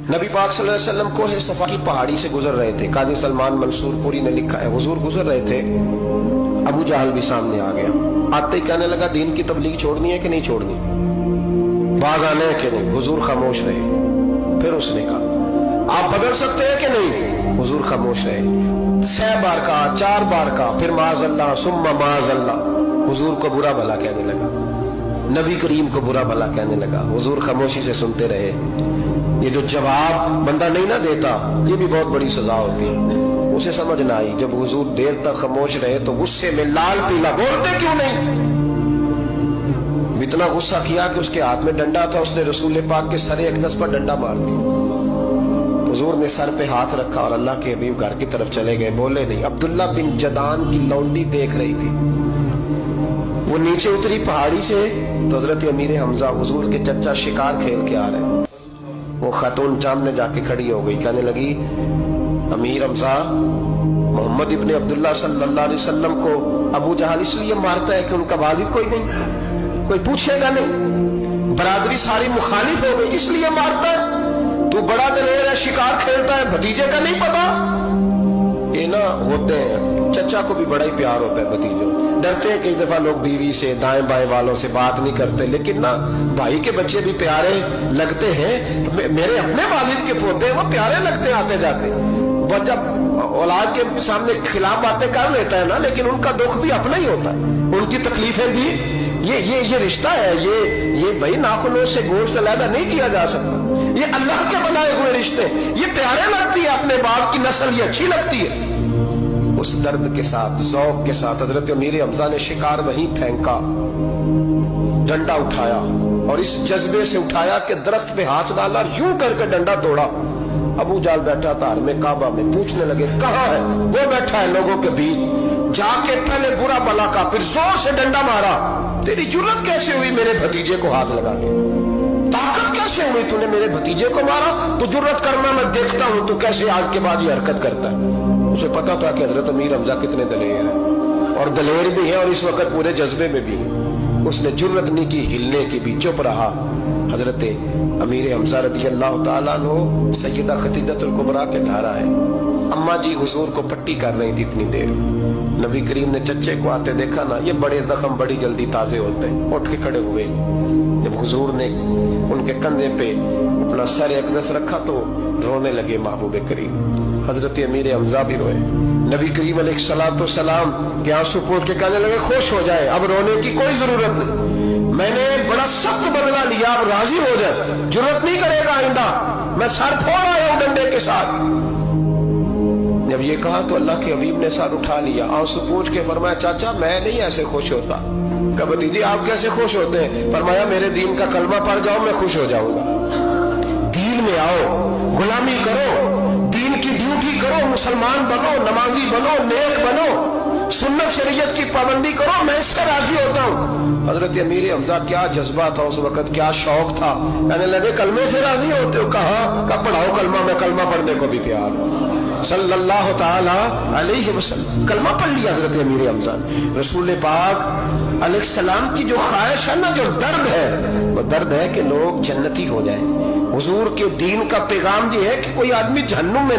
नबी पाक सल्लल्लाहु अलैहि वसल्लम कोहे सफा की पहाड़ी से गुजर रहे थे। काजी सलमान मंसूर पुरी ने लिखा है, हुजूर गुजर रहे थे, अबू जहल भी सामने आ गया। आते ही कहने लगा, दीन की तबलीग छोड़नी है कि नहीं छोड़नी, बाज आने है कि नहीं। हुजूर खामोश रहे। फिर उसने कहा, आप बदल सकते हैं कि नहीं। हुजूर खामोश रहे। 6 बार कहा, 4 बार कहा, फिर माज़अल्लाह सुम्मा माज़अल्लाह। हुजूर को बुरा भला कहने लगा, नबी करीम को बुरा भला कहने लगा। हुजूर खामोशी से सुनते रहे। ये जो जवाब बंदा नहीं ना देता, ये भी बहुत बड़ी सजा होती है। उसे समझ ना आई। जब हुजूर देर तक खामोश रहे तो गुस्से में लाल पीला, बोलते क्यों नहीं। इतना गुस्सा किया कि उसके हाथ में डंडा था, उसने रसूल पाक के सरे अक़दस पर डंडा मार दिया। हुजूर ने सर पे हाथ रखा और अल्लाह के हबीब घर की तरफ चले गए, बोले नहीं। अब्दुल्ला बिन जदान की लौंडी देख रही थी, वो नीचे उतरी पहाड़ी से तो हजरत अमीर हमजा हुजूर के चचा शिकार खेल के आ रहे। वो खातून सामने जाके खड़ी हो गई, कहने लगी, अमीर हमजा, मोहम्मद इब्ने अब्दुल्ला सल्लल्लाहु अलैहि वसल्लम को अबू जहल इसलिए मारता है कि उनका वालिद कोई नहीं, कोई पूछेगा नहीं, बरादरी सारी मुखालिफ हो गई, इसलिए मारता है। तू बड़ा दलेर है, शिकार खेलता है, भतीजे का नहीं पता। ये ना होते हैं, चचा को भी बड़ा ही प्यार होता है भतीजों। डरते हैं कई दफा लोग बीवी से, दाएं बाएं वालों से बात नहीं करते, लेकिन ना भाई के बच्चे भी प्यारे लगते हैं। मेरे अपने वालिद के पोते हैं, वो प्यारे लगते हैं आते जाते। वो जब औलाद के सामने खिलाफ बातें कर लेता है ना, लेकिन उनका दुख भी अपना ही होता है, उनकी तकलीफें भी। ये रिश्ता है, ये भाई नाखूनों से गोश्त अलग नहीं किया जा सकता। ये अल्लाह के बनाए हुए रिश्ते, ये प्यारे लगती है, अपने बाप की नस्ल ये अच्छी लगती है। उस दर्द के साथ, ज़ौक़ के साथ हजरत अमीर हमजा ने शिकार वहीं फेंका, डंडा उठाया और इस जज्बे से उठाया कि दरख्त पे हाथ डाला, यूं करके डंडा तोड़ा। अबू जाल बैठा था हर में काबा में, पूछने लगे, कहाँ है वो? बैठा है लोगों के बीच। जाके पहले बुरा भला का, फिर जोर से डंडा मारा। तेरी जुर्रत कैसे हुई मेरे भतीजे को हाथ लगा के? ताकत कैसे हुई तूने मेरे भतीजे को मारा? तो जुर्रत करना मैं देखता हूं तू कैसे आज के बाद ये हरकत करता है। उसे पता था कि हजरत अमीर हमजा कितने दलेर है, और दलेर भी है और इस वक्त पूरे जज्बे में भी है। उसने जुर्रत नहीं की हिलने की भी, चुप रहा। हजरत अमीर हमजा रज़ी अल्लाह ताला अन्हु सैयदा खदीजतुल कुबरा के घर आए। अम्मा जी हुजूर को पट्टी कर रही थी इतनी देर। नबी करीम ने चच्चे को आते देखा ना, ये बड़े जख्म बड़ी जल्दी ताजे होते हैं। उठ के खड़े हुए। जब हुजूर ने उनके कंधे पे अपना सर अक़दस रखा तो रोने लगे महबूब करीम। हजरत अमीर हमजा भी रोए। नबी करीम अलैहिस्सलाम के आंसू पोंछ के कहने लगे, खुश हो जाए, अब रोने की कोई जरूरत नहीं, मैंने बड़ा सख्त बदला लिया, अब राजी हो जाए, जरूरत नहीं करेगा आइंदा, मैं सर फोड़ आया हूं डंडे के साथ। जब ये कहा तो अल्लाह के हबीब ने सर उठा लिया, आंसू पोंछ के फरमाया, चाचा मैं नहीं ऐसे खुश होता। कहा, भतीजी आप कैसे खुश होते हैं? फरमाया, मेरे दीन का कलमा पढ़ जाओ, मैं खुश हो जाऊंगा। दीन में आओ, गुलामी करो, दीन की ड्यूटी करो, मुसलमान बनो, नमाजी बनो, नेक बनो, सुन्नत शरीयत की पाबंदी करो, मैं इससे राजी होता हूँ। हजरत अमीर हमजा क्या जज्बा था उस वक्त, क्या शौक था। कहने लगे, कलमे से राजी होते हो? कहा पढ़ाओ कलमा, मैं कलमा पढ़ने को भी तैयार हूँ। सल्लल्लाहु ताला अलैहि वसल्लम कलमा पढ़ लिया हजरत अमीर हमजा। रसूल पाक अलैहिस्सलाम की जो ख्वाहिश है ना, जो दर्द है, वो दर्द है कि लोग जन्नती हो जाएं। हुजूर के दीन का पैगाम ये है कि कोई आदमी जहन्नुम में